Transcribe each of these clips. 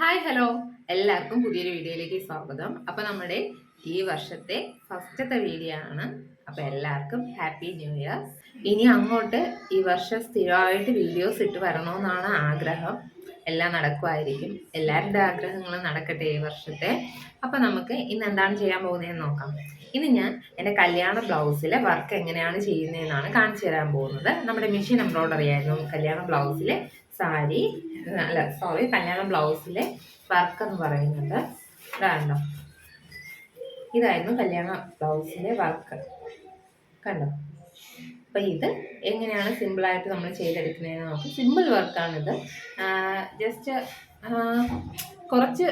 Hi hello എല്ലാവർക്കും പുതിയൊരു വീഡിയോയിലേക്ക് സ്വാഗതം. അപ്പോൾ നമ്മുടെ ഈ വർഷത്തെ ഫസ്റ്റത്തെ വീഡിയോ ആണ്. അപ്പോൾ എല്ലാവർക്കും ഹാപ്പി ന്യൂ ഇയർ. ഇനി അങ്ങോട്ട് ഈ വർഷം സ്ഥിരമായിട്ട് വീഡിയോസ് ഇട്ട് വരണമെന്നാണ് ആഗ്രഹം. എല്ലാം നടക്കുമായിരിക്കും. എല്ലാവരുടെ ആഗ്രഹങ്ങളും നടക്കട്ടെ ഈ വർഷത്തെ. അപ്പോൾ നമുക്ക് ഇന്ന് എന്താണ് ചെയ്യാൻ പോകുന്നതെന്ന് നോക്കാം. ഇന്ന് ഞാൻ എൻ്റെ കല്യാണ ബ്ലൗസിലെ വർക്ക് എങ്ങനെയാണ് ചെയ്യുന്നതെന്നാണ് കാണിച്ചു തരാൻ പോകുന്നത്. നമ്മുടെ മെഷീൻ എംബ്രോയ്ഡറി ആയിരുന്നു കല്യാണ ബ്ലൗസിലെ സാരി കല്യാണ ബ്ലൗസിലെ വർക്ക് എന്ന് പറയുന്നത്. കണ്ടോ, ഇതായിരുന്നു കല്യാണ ബ്ലൗസിലെ വർക്ക്. കണ്ടോ, അപ്പം ഇത് എങ്ങനെയാണ് സിമ്പിളായിട്ട് നമ്മൾ ചെയ്തെടുക്കുന്നതെന്ന് നോക്കാം. സിമ്പിൾ വർക്കാണിത്. ജസ്റ്റ് കുറച്ച്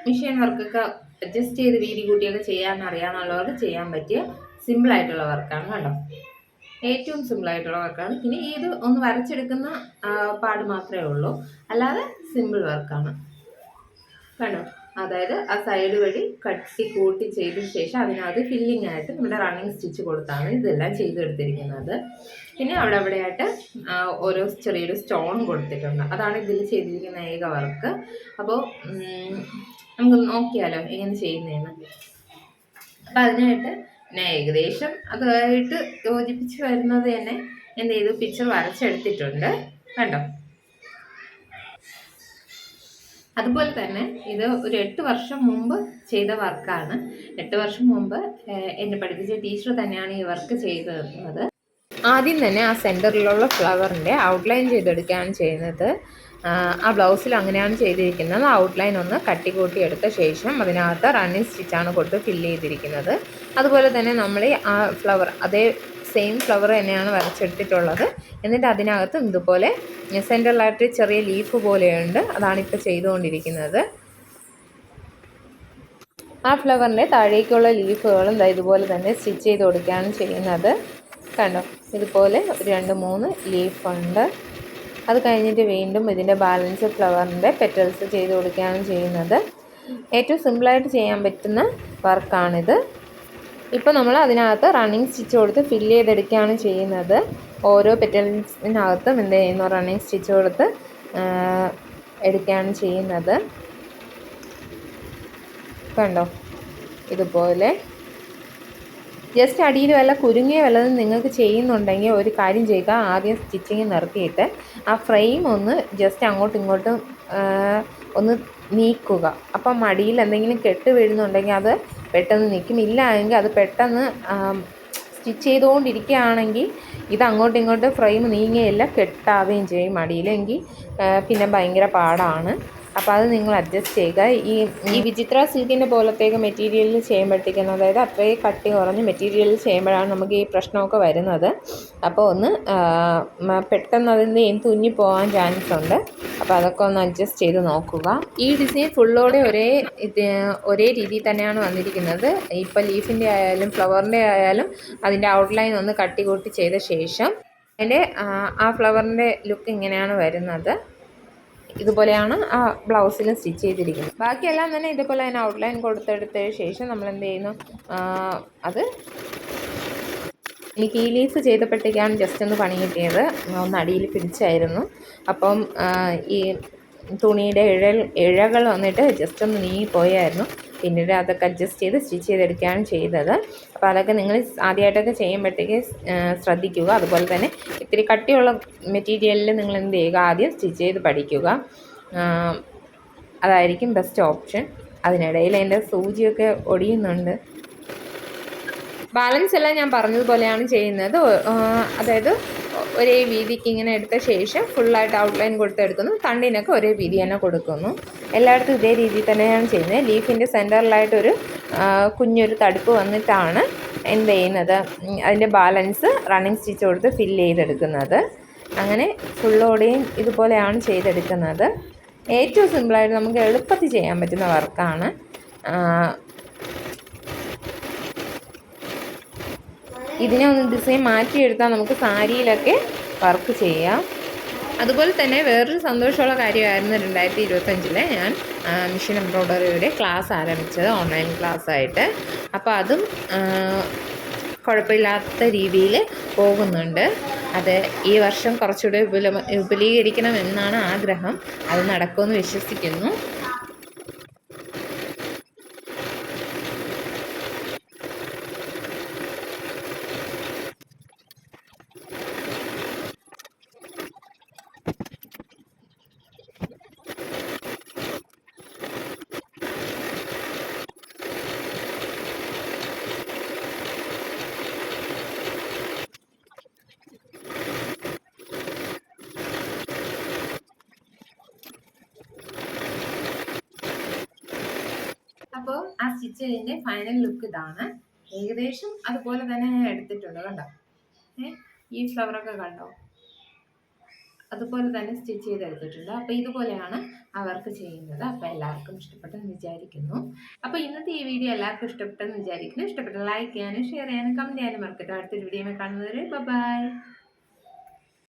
മെഷീൻ വർക്കൊക്കെ അഡ്ജസ്റ്റ് ചെയ്ത് വീതി കൂട്ടിയൊക്കെ ചെയ്യാനറിയാമെന്നുള്ളവർക്ക് ചെയ്യാൻ പറ്റിയ സിമ്പിളായിട്ടുള്ള വർക്കാണ്. കണ്ടോ, ഏറ്റവും സിമ്പിളായിട്ടുള്ള വർക്കാണ്. പിന്നെ ഇത് ഒന്ന് വരച്ചെടുക്കുന്ന പാട് മാത്രമേ ഉള്ളൂ, അല്ലാതെ സിമ്പിൾ വർക്കാണ്. കണ്ടോ, അതായത് ആ സൈഡ് വഴി കട്ടി കൂട്ടി ചെയ്ത ശേഷം അതിനകത്ത് ഫില്ലിംഗ് ആയിട്ട് നമ്മുടെ റണ്ണിങ് സ്റ്റിച്ച് കൊടുത്താണ് ഇതെല്ലാം ചെയ്തെടുത്തിരിക്കുന്നത്. പിന്നെ അവിടെ ആയിട്ട് ഓരോ ചെറിയൊരു സ്റ്റോൺ കൊടുത്തിട്ടുണ്ട്. അതാണ് ഇതിൽ ചെയ്തിരിക്കുന്ന ഏക വർക്ക്. അപ്പോൾ നമുക്ക് നോക്കിയാലോ എങ്ങനെ ചെയ്യുന്നതെന്ന്. അപ്പം അതിനായിട്ട് ഞാൻ ഏകദേശം അതുമായിട്ട് യോജിപ്പിച്ച് വരുന്നത് തന്നെ എന്ത് ചെയ്തു, പിക്ചർ വരച്ചെടുത്തിട്ടുണ്ട്. കണ്ടോ, അതുപോലെ തന്നെ ഇത് ഒരു 8 വർഷം മുമ്പ് ചെയ്ത വർക്കാണ്. 8 വർഷം മുമ്പ് എന്നെ പഠിപ്പിച്ച ടീച്ചർ തന്നെയാണ് ഈ വർക്ക് ചെയ്ത് തന്നത്. ആദ്യം തന്നെ ആ സെൻറ്ററിലുള്ള ഫ്ലവറിൻ്റെ ഔട്ട്ലൈൻ ചെയ്തെടുക്കുകയാണ് ചെയ്യുന്നത്. ആ ബ്ലൗസിൽ അങ്ങനെയാണ് ചെയ്തിരിക്കുന്നത്. ഔട്ട്ലൈൻ ഒന്ന് കട്ടി കൂട്ടി എടുത്ത ശേഷം അതിനകത്ത് റണ്ണിങ് സ്റ്റിച്ചാണ് കൊടുത്ത് ഫില്ല് ചെയ്തിരിക്കുന്നത്. അതുപോലെ തന്നെ നമ്മൾ ആ ഫ്ലവർ അതേ സെയിം ഫ്ലവർ തന്നെയാണ് വരച്ചെടുത്തിട്ടുള്ളത്. എന്നിട്ട് അതിനകത്ത് ഇതുപോലെ സെൻറ്ററിലായിട്ട് ചെറിയ ലീഫ് പോലെയുണ്ട്. അതാണിപ്പോൾ ചെയ്തുകൊണ്ടിരിക്കുന്നത്. ആ ഫ്ലവറിൻ്റെ താഴേക്കുള്ള ലീഫുകളും ഇതുപോലെ തന്നെ സ്റ്റിച്ച് ചെയ്ത് കൊടുക്കുകയാണ് ചെയ്യുന്നത്. കണ്ടോ, ഇതുപോലെ 2-3 ലീഫുണ്ട്. അത് കഴിഞ്ഞിട്ട് വീണ്ടും ഇതിൻ്റെ ബാലൻസ് ഫ്ലവറിൻ്റെ പെറ്റൽസ് ചെയ്ത് കൊടുക്കുകയാണ് ചെയ്യുന്നത്. ഏറ്റവും സിമ്പിളായിട്ട് ചെയ്യാൻ പറ്റുന്ന വർക്കാണിത്. ഇപ്പോൾ നമ്മൾ അതിനകത്ത് റണ്ണിങ് സ്റ്റിച്ച് കൊടുത്ത് ഫില്ല് ചെയ്തെടുക്കുകയാണ് ചെയ്യുന്നത്. ഓരോ പെറ്റൽസിനകത്തും എന്ത് ചെയ്യുന്നു, റണ്ണിങ് സ്റ്റിച്ച് കൊടുത്ത് എടുക്കുകയാണ് ചെയ്യുന്നത്. കണ്ടോ, ഇതുപോലെ ജസ്റ്റ് അടിയിൽ വല്ല കുരുങ്ങിയ വല്ലതും നിങ്ങൾക്ക് ചെയ്യുന്നുണ്ടെങ്കിൽ ഒരു കാര്യം ചെയ്യുക. ആദ്യം സ്റ്റിച്ചിങ് നിർത്തിയിട്ട് ആ ഫ്രെയിം ഒന്ന് ജസ്റ്റ് അങ്ങോട്ടും ഇങ്ങോട്ടും ഒന്ന് നീക്കുക. അപ്പം മടിയിൽ എന്തെങ്കിലും കെട്ട് വീഴുന്നുണ്ടെങ്കിൽ അത് പെട്ടെന്ന് നിൽക്കും. ഇല്ല എങ്കിൽ അത് പെട്ടെന്ന് സ്റ്റിച്ച് ചെയ്തുകൊണ്ടിരിക്കുകയാണെങ്കിൽ ഇത് അങ്ങോട്ടും ഇങ്ങോട്ടും ഫ്രെയിം നീങ്ങുകയില്ല, കെട്ടാവുകയും ചെയ്യും മടിയിലെങ്കിൽ. പിന്നെ ഭയങ്കര പാടാണ്. അപ്പോൾ അത് നിങ്ങൾ അഡ്ജസ്റ്റ് ചെയ്യുക. ഈ വിചിത്ര സിൽക്കിൻ്റെ പോലത്തേക്ക് മെറ്റീരിയലിൽ ചെയ്യുമ്പോഴത്തേക്കും, അതായത് അത്രയും കട്ടി കുറഞ്ഞ് മെറ്റീരിയലിൽ ചെയ്യുമ്പോഴാണ് നമുക്ക് ഈ പ്രശ്നമൊക്കെ വരുന്നത്. അപ്പോൾ ഒന്ന് പെട്ടെന്ന് അതിൻ്റെ തുന്നിപ്പോകാൻ ചാൻസ് ഉണ്ട്. അപ്പോൾ അതൊക്കെ ഒന്ന് അഡ്ജസ്റ്റ് ചെയ്ത് നോക്കുക. ഈ ഡിസൈൻ ഫുള്ളോടെ ഒരേ രീതിയിൽ തന്നെയാണ് വന്നിരിക്കുന്നത്. ഇപ്പോൾ ലീഫിൻ്റെ ആയാലും ഫ്ലവറിൻ്റെ ആയാലും അതിൻ്റെ ഔട്ട്ലൈൻ ഒന്ന് കട്ടി കൂട്ടി ചെയ്ത ശേഷം അതിൻ്റെ ആ ഫ്ലവറിൻ്റെ ലുക്ക് ഇങ്ങനെയാണ് വരുന്നത്. ഇതുപോലെയാണ് ആ ബ്ലൗസിൽ സ്റ്റിച്ച് ചെയ്തിരിക്കുന്നത്. ബാക്കിയെല്ലാം തന്നെ ഇതുപോലെ തന്നെ ഔട്ട്ലൈൻ കൊടുത്തെടുത്ത ശേഷം നമ്മൾ എന്ത് ചെയ്യുന്നു, അത് എനിക്ക് ഈ ലീഫ് ചെയ്തപ്പോഴത്തേക്കാണ് ജസ്റ്റ് ഒന്ന് പണി കിട്ടിയത്. ഒന്ന് അടിയിൽ പിടിച്ചായിരുന്നു. അപ്പം ഈ തുണിയുടെ ഇഴകൾ വന്നിട്ട് ജസ്റ്റ് ഒന്ന് നീങ്ങിപ്പോയായിരുന്നു. പിന്നീട് അതൊക്കെ അഡ്ജസ്റ്റ് ചെയ്ത് സ്റ്റിച്ച് ചെയ്തെടുക്കുകയാണ് ചെയ്തത്. അപ്പോൾ അതൊക്കെ നിങ്ങൾ ആദ്യമായിട്ടൊക്കെ ചെയ്യുമ്പോഴത്തേക്ക് ശ്രദ്ധിക്കുക. അതുപോലെ തന്നെ ഇത്തിരി കട്ടിയുള്ള മെറ്റീരിയലിൽ നിങ്ങൾ എന്ത് ചെയ്യുക, ആദ്യം സ്റ്റിച്ച് ചെയ്ത് പഠിക്കുക. അതായിരിക്കും ബെസ്റ്റ് ഓപ്ഷൻ. അതിനിടയിൽ എൻ്റെ സൂചിയൊക്കെ ഒടിയുന്നുണ്ട്. ബാലൻസ് എല്ലാം ഞാൻ പറഞ്ഞതുപോലെയാണ് ചെയ്യുന്നത്. അതായത് ഒരേ വീതിക്ക് ഇങ്ങനെ എടുത്ത ശേഷം ഫുള്ളായിട്ട് ഔട്ട്ലൈൻ കൊടുത്തെടുക്കുന്നു. തണ്ടിനൊക്കെ ഒരേ വീതി തന്നെ കൊടുക്കുന്നു. എല്ലായിടത്തും ഇതേ രീതിയിൽ തന്നെയാണ് ചെയ്യുന്നത്. ലീഫിൻ്റെ സെൻറ്ററിലായിട്ടൊരു കുഞ്ഞൊരു തടുപ്പ് വന്നിട്ടാണ് എന്ത് ചെയ്യുന്നത്, അതിൻ്റെ ബാലൻസ് റണ്ണിങ് സ്റ്റിച്ച് കൊടുത്ത് ഫില്ല് ചെയ്തെടുക്കുന്നത്. അങ്ങനെ ഫുള്ളോടെയും ഇതുപോലെയാണ് ചെയ്തെടുക്കുന്നത്. ഏറ്റവും സിമ്പിളായിട്ട് നമുക്ക് എളുപ്പത്തിൽ ചെയ്യാൻ പറ്റുന്ന വർക്കാണ്. ഇതിനെ ഒന്ന് ഡിസൈൻ മാറ്റിയെടുത്താൽ നമുക്ക് സാരിയിലൊക്കെ വർക്ക് ചെയ്യാം. അതുപോലെ തന്നെ വേറൊരു സന്തോഷമുള്ള കാര്യമായിരുന്നു 2025 ഞാൻ മെഷീൻ എംബ്രോയ്ഡറിയുടെ ക്ലാസ് ആരംഭിച്ചത്, ഓൺലൈൻ ക്ലാസ്സായിട്ട്. അപ്പോൾ അതും കുഴപ്പമില്ലാത്ത രീതിയിൽ പോകുന്നുണ്ട്. അത് ഈ വർഷം കുറച്ചുകൂടെ വിപുലീകരിക്കണമെന്നാണ് ആഗ്രഹം. അത് നടക്കുമെന്ന് വിശ്വസിക്കുന്നു. സ്റ്റിച്ച് ചെയ്തതിൻ്റെ ഫൈനൽ ലുക്ക് ഇതാണ്. ഏകദേശം അതുപോലെ തന്നെ ഞാൻ എടുത്തിട്ടുണ്ട്, കണ്ടോ? ഈ ഫ്ലവറൊക്കെ കണ്ടോ? അതുപോലെ തന്നെ സ്റ്റിച്ച് ചെയ്തെടുത്തിട്ടുണ്ട്. അപ്പോൾ ഇതുപോലെയാണ് അവർക്ക് ചെയ്യുന്നത്. അപ്പോൾ എല്ലാവർക്കും ഇഷ്ടപ്പെട്ടെന്ന് വിചാരിക്കുന്നു. അപ്പോൾ ഇന്നത്തെ ഈ വീഡിയോ എല്ലാവർക്കും ഇഷ്ടപ്പെട്ടെന്ന് വിചാരിക്കുന്നു. ഇഷ്ടപ്പെട്ട ലൈക്ക് ചെയ്യാനും ഷെയർ ചെയ്യാനും കമൻറ്റ് ചെയ്യാനും മറക്കട്ടെ. അടുത്തൊരു വീഡിയോ കാണുന്നവരെ ബൈ.